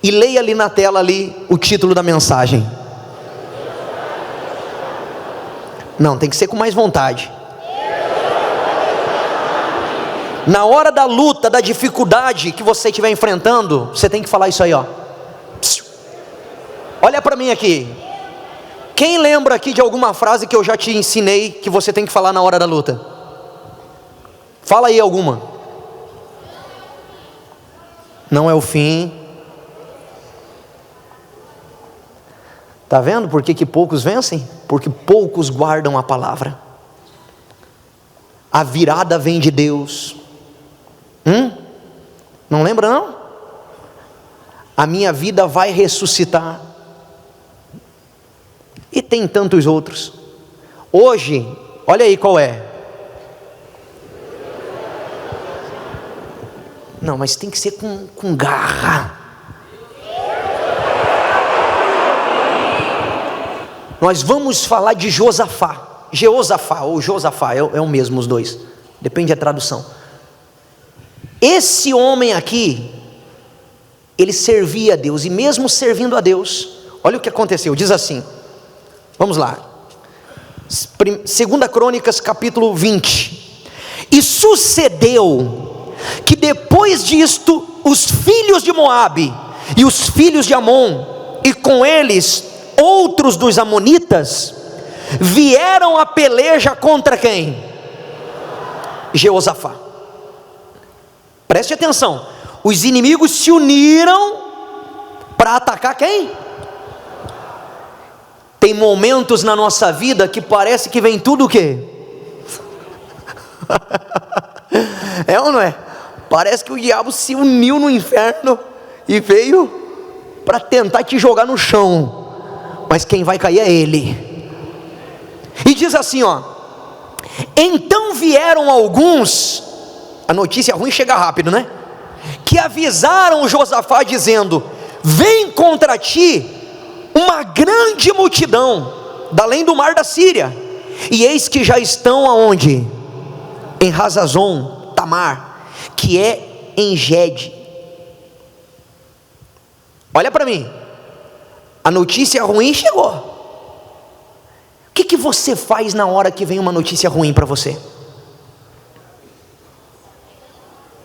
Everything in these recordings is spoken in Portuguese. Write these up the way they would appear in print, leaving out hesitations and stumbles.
e leia ali na tela ali o título da mensagem. Não, tem que ser com mais vontade. Na hora da luta, da dificuldade que você estiver enfrentando, você tem que falar isso aí, ó. Olha para mim aqui. Quem lembra aqui de alguma frase que eu já te ensinei que você tem que falar na hora da luta? Fala aí alguma. Não é o fim. Tá vendo por que poucos vencem? Porque poucos guardam a palavra. A virada vem de Deus. Não lembra não? A minha vida vai ressuscitar. E tem tantos outros. Hoje, olha aí qual é. Não, mas tem que ser com garra. Nós vamos falar de Josafá. Jeosafá ou Josafá, é o mesmo os dois. Depende da tradução. Esse homem aqui, ele servia a Deus, e mesmo servindo a Deus, olha o que aconteceu, diz assim, vamos lá, 2 Crônicas capítulo 20, e sucedeu, que depois disto, os filhos de Moabe, e os filhos de Amon, e com eles, outros dos amonitas, vieram a peleja contra quem? Jeosafá. Preste atenção, os inimigos se uniram para atacar quem? Tem momentos na nossa vida que parece que vem tudo o quê? É ou não é? Parece que o diabo se uniu no inferno e veio para tentar te jogar no chão, mas quem vai cair é ele. E diz assim, ó: então vieram alguns, a notícia ruim chega rápido, né? Que avisaram Josafá dizendo: vem contra ti uma grande multidão da além do mar da Síria, e eis que já estão aonde? Em Hazazon Tamar, que é em Gede. Olha para mim, a notícia ruim chegou. O que você faz na hora que vem uma notícia ruim para você?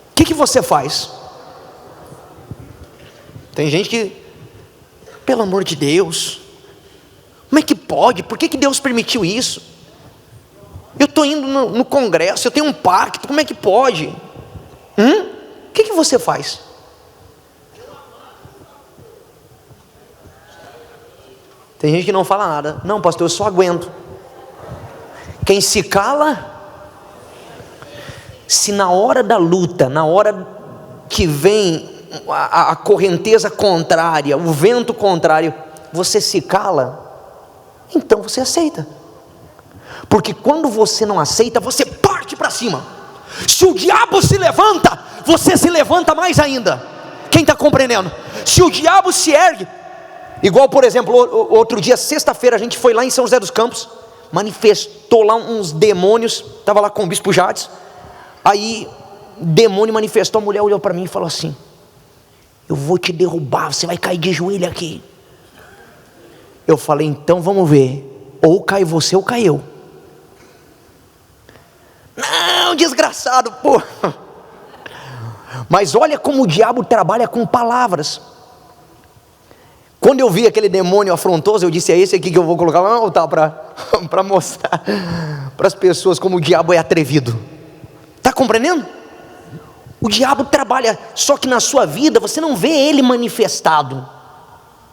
O que você faz? Tem gente que, pelo amor de Deus, como é que pode? Por que Deus permitiu isso? Eu estou indo no congresso, eu tenho um pacto, como é que pode? O que você faz? Tem gente que não fala nada. Não, pastor, eu só aguento. Quem se cala, se na hora da luta, na hora que vem a correnteza contrária, o vento contrário, você se cala, então você aceita. Porque quando você não aceita, você parte para cima. Se o diabo se levanta, você se levanta mais ainda. Quem está compreendendo? Se o diabo se ergue, igual por exemplo, outro dia, sexta-feira, a gente foi lá em São José dos Campos, manifestou lá uns demônios, estava lá com o bispo Jades, aí demônio manifestou, a mulher olhou para mim e falou assim: eu vou te derrubar, você vai cair de joelho aqui. Eu falei: então vamos ver, ou cai você ou cai eu. Não, desgraçado, pô. Mas olha como o diabo trabalha com palavras. Quando eu vi aquele demônio afrontoso, eu disse: é esse aqui que eu vou colocar lá no altar para mostrar para as pessoas como o diabo é atrevido. Está compreendendo? O diabo trabalha, só que na sua vida você não vê ele manifestado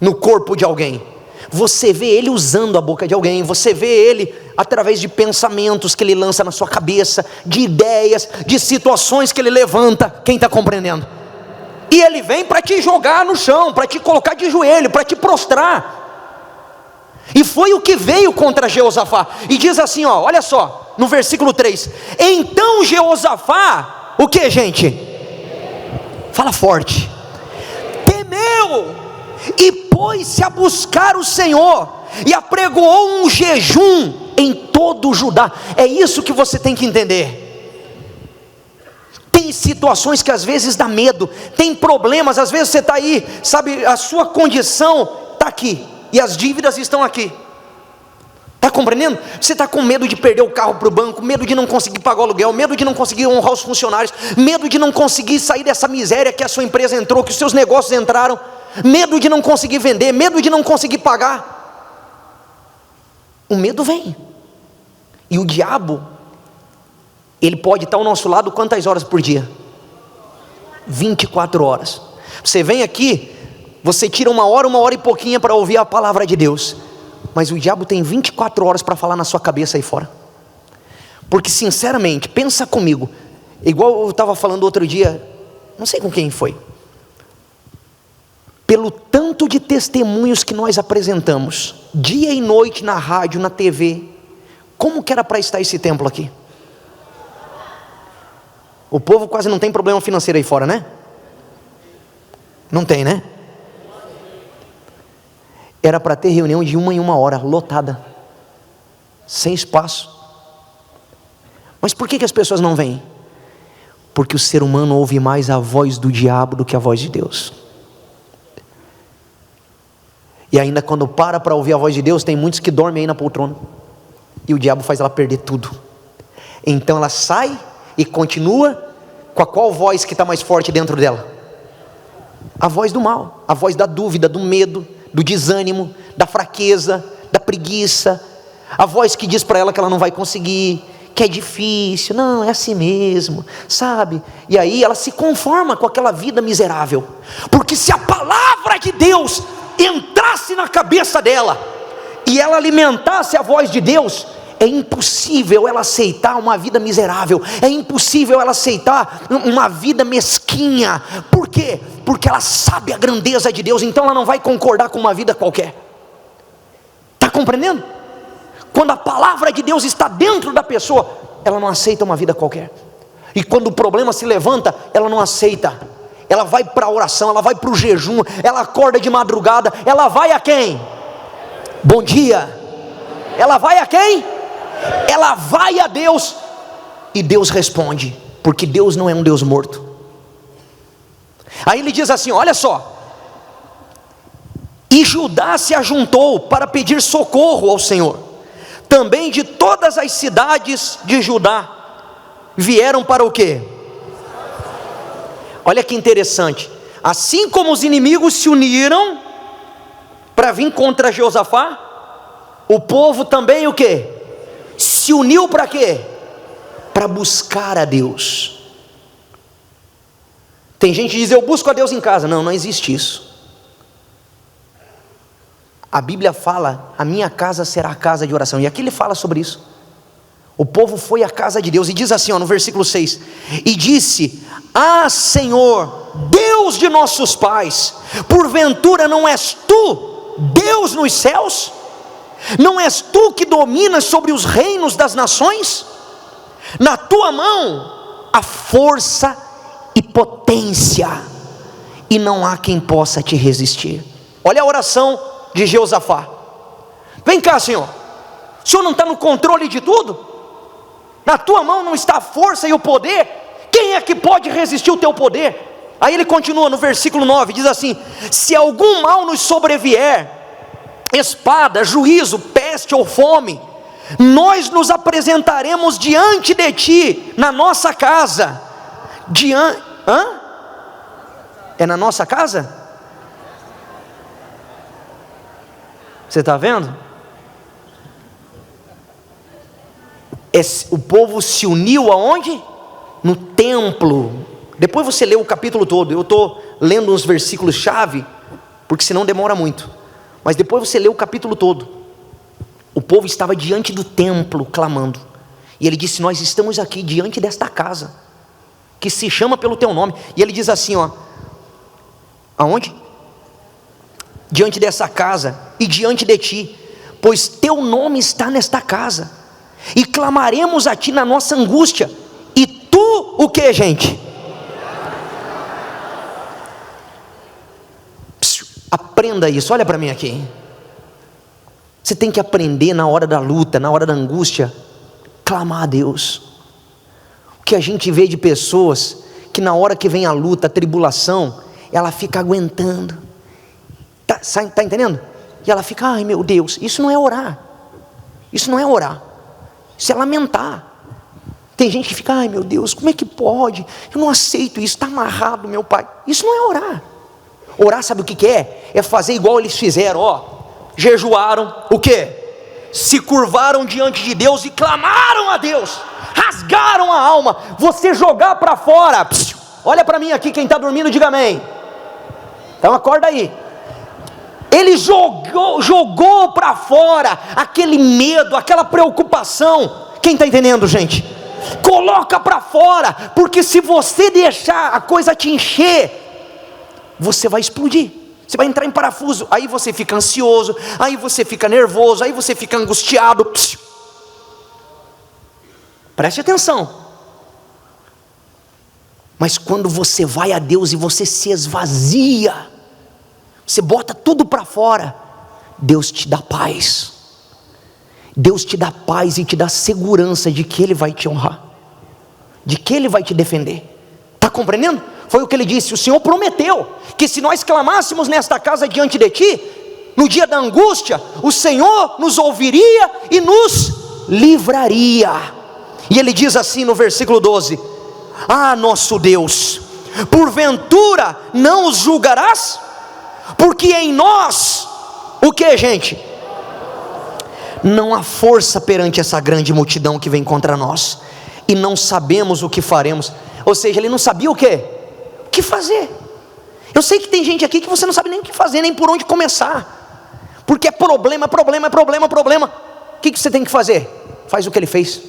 no corpo de alguém. Você vê ele usando a boca de alguém, você vê ele através de pensamentos que ele lança na sua cabeça, de ideias, de situações que ele levanta. Quem está compreendendo? E ele vem para te jogar no chão, para te colocar de joelho, para te prostrar. E foi o que veio contra Jeosafá. E diz assim, ó, olha só, no versículo 3: então Jeosafá, o que, gente? Fala forte. Temeu, e pôs-se a buscar o Senhor, e apregoou um jejum em todo o Judá. É isso que você tem que entender. Tem situações que às vezes dá medo, tem problemas, às vezes você está aí, sabe, a sua condição está aqui, e as dívidas estão aqui. Está compreendendo? Você está com medo de perder o carro para o banco, medo de não conseguir pagar o aluguel, medo de não conseguir honrar os funcionários, medo de não conseguir sair dessa miséria que a sua empresa entrou, que os seus negócios entraram, medo de não conseguir vender, medo de não conseguir pagar. O medo vem, e o diabo, ele pode estar ao nosso lado quantas horas por dia? 24 horas. Você vem aqui, você tira uma hora e pouquinho para ouvir a palavra de Deus, mas o diabo tem 24 horas para falar na sua cabeça aí fora. Porque sinceramente, pensa comigo, igual eu estava falando outro dia, não sei com quem foi, pelo tanto de testemunhos que nós apresentamos, dia e noite na rádio, na TV, como que era para estar esse templo aqui? O povo quase não tem problema financeiro aí fora, né? Não tem, né? Era para ter reunião de 1 em 1 hora, lotada, sem espaço. Mas por que as pessoas não vêm? Porque o ser humano ouve mais a voz do diabo do que a voz de Deus. E ainda quando para ouvir a voz de Deus, tem muitos que dormem aí na poltrona, e o diabo faz ela perder tudo. Então ela sai e continua com a qual voz que está mais forte dentro dela? A voz do mal, a voz da dúvida, do medo, do desânimo, da fraqueza, da preguiça, a voz que diz para ela que ela não vai conseguir, que é difícil, não, é assim mesmo, sabe? E aí ela se conforma com aquela vida miserável, porque se a palavra de Deus entrasse na cabeça dela, e ela alimentasse a voz de Deus, é impossível ela aceitar uma vida miserável, é impossível ela aceitar uma vida mesquinha. Por quê? Porque ela sabe a grandeza de Deus, então ela não vai concordar com uma vida qualquer. Está compreendendo? Quando a palavra de Deus está dentro da pessoa, ela não aceita uma vida qualquer. E quando o problema se levanta, ela não aceita. Ela vai para a oração, ela vai para o jejum, ela acorda de madrugada, ela vai a quem? Bom dia. Ela vai a quem? Ela vai a Deus, e Deus responde, porque Deus não é um Deus morto. Aí ele diz assim, olha só, e Judá se ajuntou para pedir socorro ao Senhor, também de todas as cidades de Judá vieram para o quê? Olha que interessante, assim como os inimigos se uniram para vir contra Jeosafá, o povo também o quê? Se uniu para quê? Para buscar a Deus. Tem gente que diz, eu busco a Deus em casa. Não, não existe isso. A Bíblia fala, a minha casa será a casa de oração, e aqui ele fala sobre isso. O povo foi à casa de Deus, e diz assim, no versículo 6, e disse, Senhor, Deus de nossos pais, porventura não és tu, Deus nos céus? Não és tu que dominas sobre os reinos das nações? Na tua mão há força e potência, e não há quem possa te resistir. Olha a oração de Jeosafá. Vem cá, Senhor, o Senhor não está no controle de tudo? Na tua mão não está a força e o poder? Quem é que pode resistir o teu poder? Aí ele continua no versículo 9, diz assim, se algum mal nos sobrevier, espada, juízo, peste ou fome, nós nos apresentaremos diante de ti, na nossa casa, é na nossa casa? Você está vendo? O povo se uniu aonde? No templo. Depois você lê o capítulo todo, eu estou lendo uns versículos chave, porque senão demora muito, mas depois você lê o capítulo todo. O povo estava diante do templo clamando, e ele disse, nós estamos aqui diante desta casa, que se chama pelo teu nome, e ele diz assim, aonde? Diante dessa casa, e diante de ti, pois teu nome está nesta casa, e clamaremos a ti na nossa angústia, e tu, o que, gente? Aprenda isso, olha para mim aqui. Você tem que aprender na hora da luta, na hora da angústia, clamar a Deus. O que a gente vê de pessoas que na hora que vem a luta, a tribulação, ela fica aguentando. Tá entendendo? E ela fica, ai meu Deus, isso não é orar. Isso não é orar. Isso é lamentar. Tem gente que fica, ai meu Deus, como é que pode? Eu não aceito isso, está amarrado meu pai. Isso não é orar. Orar sabe o que é? É fazer igual eles fizeram, ó. Jejuaram, o quê? Se curvaram diante de Deus e clamaram a Deus. Rasgaram a alma. Você jogar para fora. Olha para mim aqui, quem está dormindo, diga amém. Então acorda aí. Ele jogou para fora aquele medo, aquela preocupação. Quem está entendendo, gente? Coloca para fora, porque se você deixar a coisa te encher, você vai explodir, você vai entrar em parafuso. Aí você fica ansioso, aí você fica nervoso, aí você fica angustiado. Preste atenção. Mas quando você vai a Deus e você se esvazia, você bota tudo para fora, Deus te dá paz. Deus te dá paz e te dá segurança de que Ele vai te honrar, de que Ele vai te defender. Está compreendendo? Foi o que Ele disse. O Senhor prometeu que se nós clamássemos nesta casa diante de Ti, no dia da angústia, o Senhor nos ouviria e nos livraria. E Ele diz assim no versículo 12: ah, nosso Deus, porventura não os julgarás? Porque em nós, o que, gente? Não há força perante essa grande multidão que vem contra nós, e não sabemos o que faremos. Ou seja, ele não sabia o quê? O que fazer. Eu sei que tem gente aqui que você não sabe nem o que fazer, nem por onde começar, porque é problema. O que você tem que fazer? Faz o que ele fez.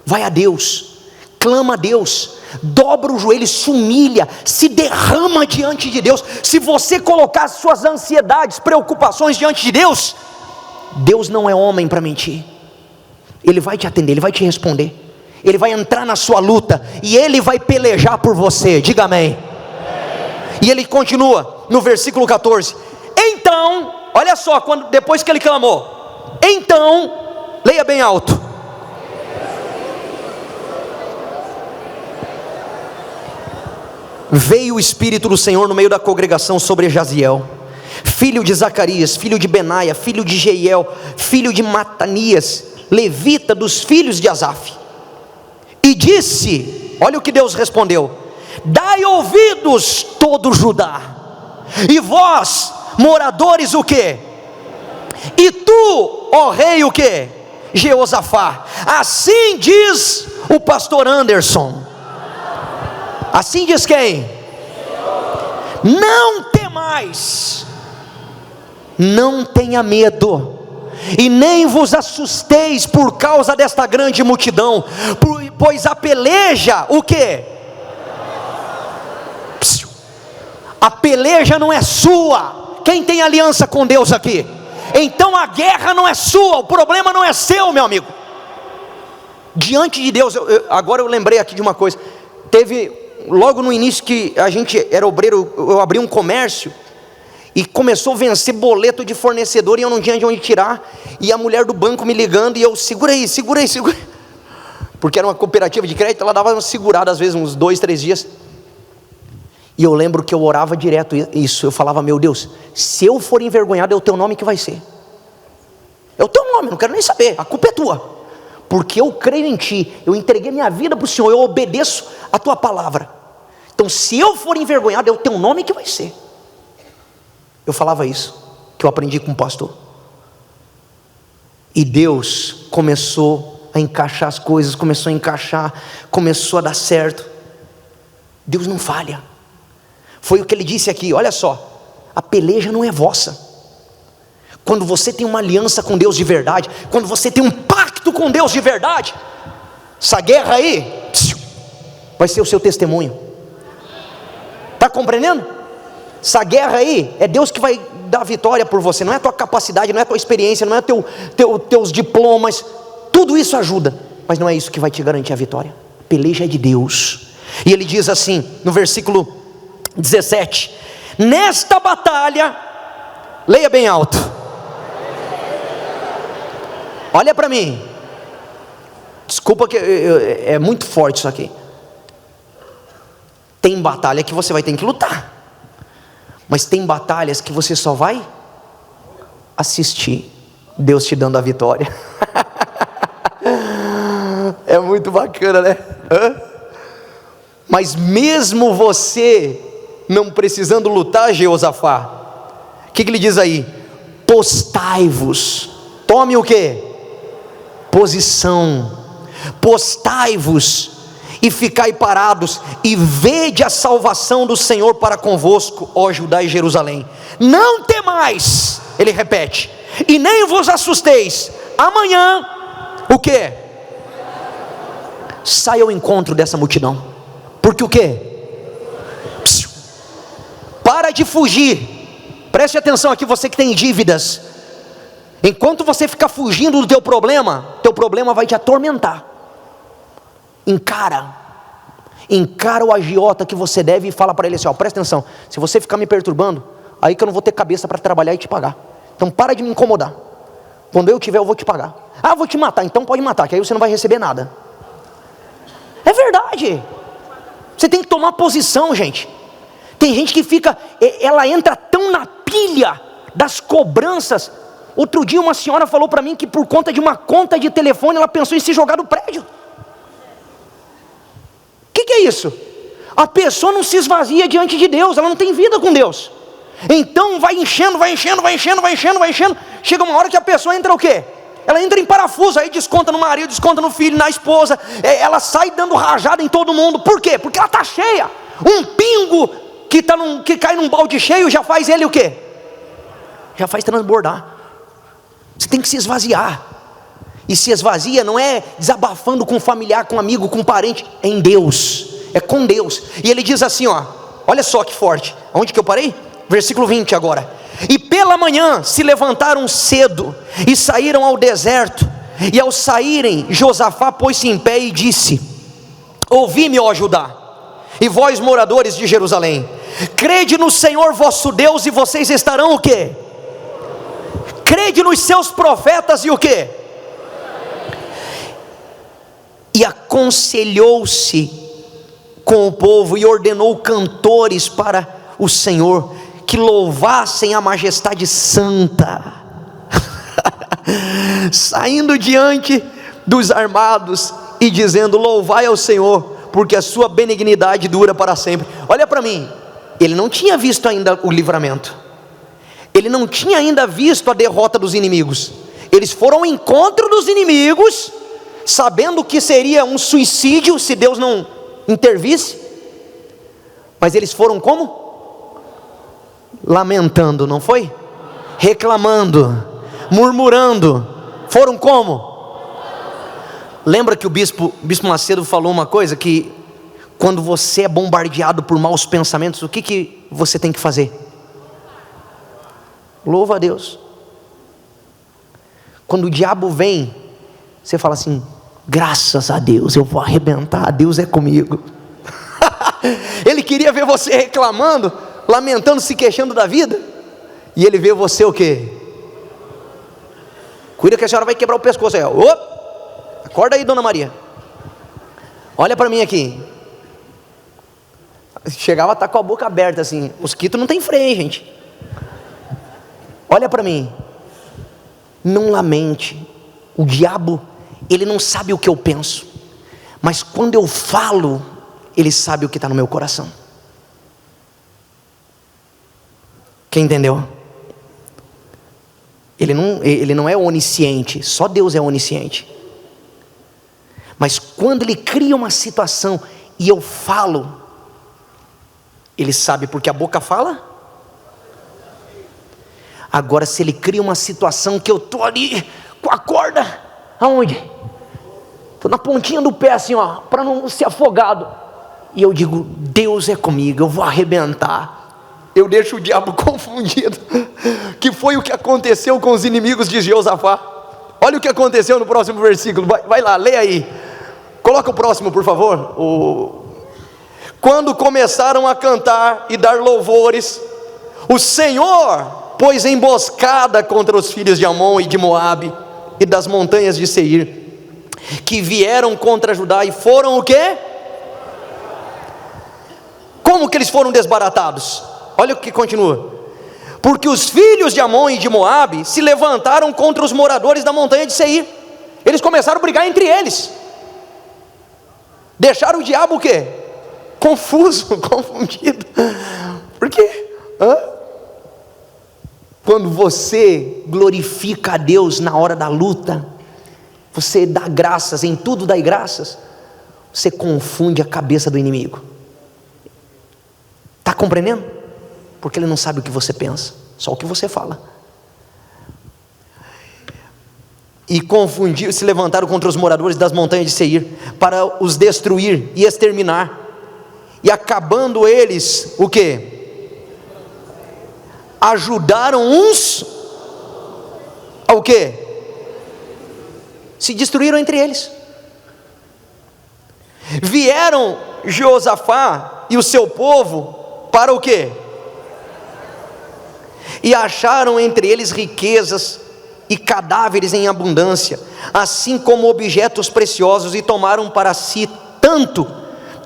Vai a Deus, clama a Deus, dobra o joelho, se humilha, se derrama diante de Deus. Se você colocar suas ansiedades, preocupações diante de Deus, Deus não é homem para mentir. Ele vai te atender, Ele vai te responder. Ele vai entrar na sua luta e Ele vai pelejar por você. Diga amém. E Ele continua no versículo 14. Então, olha só, depois que Ele clamou, então, leia bem alto. Veio o Espírito do Senhor no meio da congregação sobre Jaziel, filho de Zacarias, filho de Benaia, filho de Jeiel, filho de Matanias, levita dos filhos de Asaf. E disse, olha o que Deus respondeu: dai ouvidos todo Judá, e vós, moradores, o que? E tu, ó rei, o que? Jeosafá. Assim diz o pastor Anderson. Assim diz quem? Não temais, não tenha medo, e nem vos assusteis por causa desta grande multidão, pois a peleja, o que? A peleja não é sua. Quem tem aliança com Deus aqui? Então a guerra não é sua, o problema não é seu, meu amigo. Diante de Deus, agora eu lembrei aqui de uma coisa. Teve, logo no início que a gente era obreiro, eu abri um comércio, e começou a vencer boleto de fornecedor, e eu não tinha de onde tirar, e a mulher do banco me ligando, e eu, segura aí, porque era uma cooperativa de crédito, ela dava uma segurada às vezes, uns 2, 3 dias, e eu lembro que eu orava direto isso, eu falava: meu Deus, se eu for envergonhado, é o teu nome que vai ser, é o teu nome, não quero nem saber, a culpa é tua, porque eu creio em Ti, eu entreguei minha vida para o Senhor, eu obedeço a Tua palavra, então se eu for envergonhado, é o teu nome que vai ser. Eu falava isso, que eu aprendi com o pastor, e Deus começou a encaixar as coisas, começou a dar certo. Deus não falha. Foi o que Ele disse aqui, olha só, a peleja não é vossa. Quando você tem uma aliança com Deus de verdade, quando você tem um pacto com Deus de verdade, essa guerra aí vai ser o seu testemunho. Está compreendendo? Essa guerra aí, é Deus que vai dar vitória por você, não é a tua capacidade, não é a tua experiência, não é teus diplomas, tudo isso ajuda, mas não é isso que vai te garantir a vitória. A peleja é de Deus. E Ele diz assim, no versículo 17: nesta batalha, leia bem alto, olha para mim, desculpa que é muito forte isso aqui. Tem batalha que você vai ter que lutar, mas tem batalhas que você só vai assistir Deus te dando a vitória. É muito bacana, né? Mas mesmo você não precisando lutar, Jeosafá, o que ele diz aí? Postai-vos. Tome o quê? Posição. Postai-vos e ficai parados, e vede a salvação do Senhor para convosco, ó Judá e Jerusalém. Não temais, ele repete, e nem vos assusteis. Amanhã, o que? Saia ao encontro dessa multidão. Porque o que? Para de fugir. Preste atenção aqui, você que tem dívidas. Enquanto você ficar fugindo do teu problema vai te atormentar. Encara o agiota que você deve e fala para ele assim, ó, presta atenção, se você ficar me perturbando, aí que eu não vou ter cabeça para trabalhar e te pagar. Então para de me incomodar. Quando eu tiver, eu vou te pagar. Ah, vou te matar, então pode matar, que aí você não vai receber nada. É verdade. Você tem que tomar posição, gente. Tem gente que fica, ela entra tão na pilha das cobranças. Outro dia uma senhora falou para mim que por conta de uma conta de telefone ela pensou em se jogar do prédio. O que é isso? A pessoa não se esvazia diante de Deus, ela não tem vida com Deus. Então vai enchendo. Chega uma hora que a pessoa entra o quê? Ela entra em parafuso, aí desconta no marido, desconta no filho, na esposa. Ela sai dando rajada em todo mundo. Por quê? Porque ela está cheia. Um pingo que cai num balde cheio já faz ele o quê? Já faz transbordar. Você tem que se esvaziar. E se esvazia não é desabafando com um familiar, com um amigo, com um parente. É em Deus, é com Deus. E ele diz assim, ó, olha só que forte. Onde que eu parei? Versículo 20 agora. E pela manhã se levantaram cedo e saíram ao deserto. E ao saírem, Josafá pôs-se em pé e disse: ouvi-me, ó Judá, e vós moradores de Jerusalém, crede no Senhor vosso Deus e vocês estarão o quê? Crede nos seus profetas e o quê? E aconselhou-se com o povo e ordenou cantores para o Senhor, que louvassem a majestade santa, saindo diante dos armados e dizendo: louvai ao Senhor, porque a sua benignidade dura para sempre. Olha para mim, ele não tinha visto ainda o livramento, ele não tinha ainda visto a derrota dos inimigos. Eles foram ao encontro dos inimigos, sabendo que seria um suicídio se Deus não intervisse, mas eles foram como? Lamentando, não foi? Reclamando, murmurando. Foram como? Lembra que o bispo Macedo falou uma coisa, que quando você é bombardeado por maus pensamentos, o que você tem que fazer? Louva a Deus. Quando o diabo vem, você fala assim: graças a Deus, eu vou arrebentar, Deus é comigo. Ele queria ver você reclamando, lamentando, se queixando da vida, e ele vê você o quê? Cuida que a senhora vai quebrar o pescoço aí. Acorda aí, dona Maria, olha para mim aqui. Chegava a estar com a boca aberta assim. Mosquito não tem freio, gente. Olha para mim. Não lamente. O diabo, ele não sabe o que eu penso, mas quando eu falo, ele sabe o que está no meu coração. Quem entendeu? Ele não é onisciente, só Deus é onisciente. Mas quando ele cria uma situação e eu falo, ele sabe, porque a boca fala. Agora, se ele cria uma situação que eu estou ali com a corda, aonde? Estou na pontinha do pé assim, ó, para não ser afogado, e eu digo: Deus é comigo, eu vou arrebentar. Eu deixo o diabo confundido, que foi o que aconteceu com os inimigos de Jeosafá. Olha o que aconteceu no próximo versículo, vai lá, lê aí, coloca o próximo por favor. Quando começaram a cantar e dar louvores, o Senhor pôs emboscada contra os filhos de Amon e de Moabe e das montanhas de Seir, que vieram contra Judá, e foram o quê? Como que eles foram desbaratados? Olha o que continua. Porque os filhos de Amon e de Moabe se levantaram contra os moradores da montanha de Seir. Eles começaram a brigar entre eles. Deixaram o diabo o quê? Confuso, confundido. Por quê? Quando você glorifica a Deus na hora da luta, você dá graças, em tudo dá graças, você confunde a cabeça do inimigo. Está compreendendo? Porque ele não sabe o que você pensa, só o que você fala. E confundiu, se levantaram contra os moradores das montanhas de Seir, para os destruir e exterminar. E acabando eles, o quê? Ajudaram uns ao quê? Se destruíram entre eles. Vieram Jeosafá e o seu povo para o quê? E acharam entre eles riquezas e cadáveres em abundância, assim como objetos preciosos, e tomaram para si tanto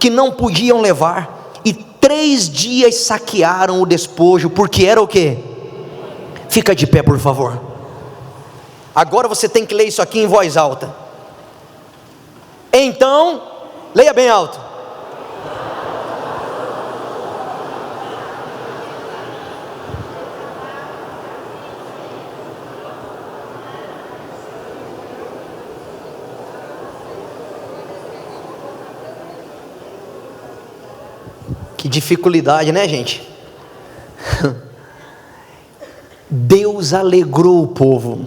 que não podiam levar, e 3 dias saquearam o despojo, porque era o quê? Fica de pé, por favor. Agora você tem que ler isso aqui em voz alta. Então, leia bem alto. Que dificuldade, né, gente? Deus alegrou o povo.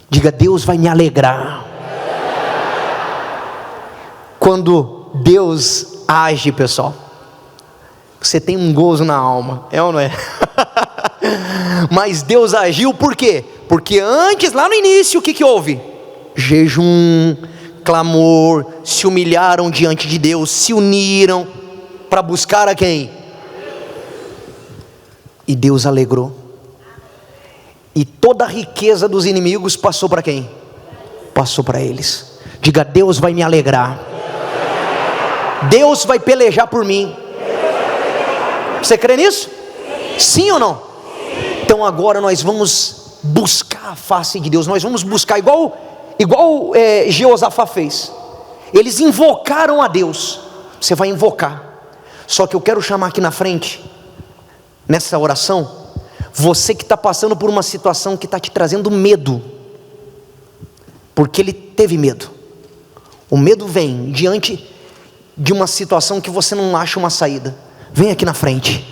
Diga: Deus vai me alegrar. Quando Deus age, pessoal, você tem um gozo na alma, é ou não é? Mas Deus agiu por quê? Porque antes, lá no início, o que houve? Jejum, clamor, se humilharam diante de Deus, se uniram para buscar a quem? E Deus alegrou. E toda a riqueza dos inimigos passou para quem? Passou para eles. Diga: Deus vai me alegrar. Deus vai pelejar por mim. Você crê nisso? Sim ou não? Então agora nós vamos buscar a face de Deus. Nós vamos buscar igual Jeosafá fez. Eles invocaram a Deus. Você vai invocar. Só que eu quero chamar aqui na frente, nessa oração, você que está passando por uma situação que está te trazendo medo, porque ele teve medo. O medo vem diante de uma situação que você não acha uma saída. Vem aqui na frente.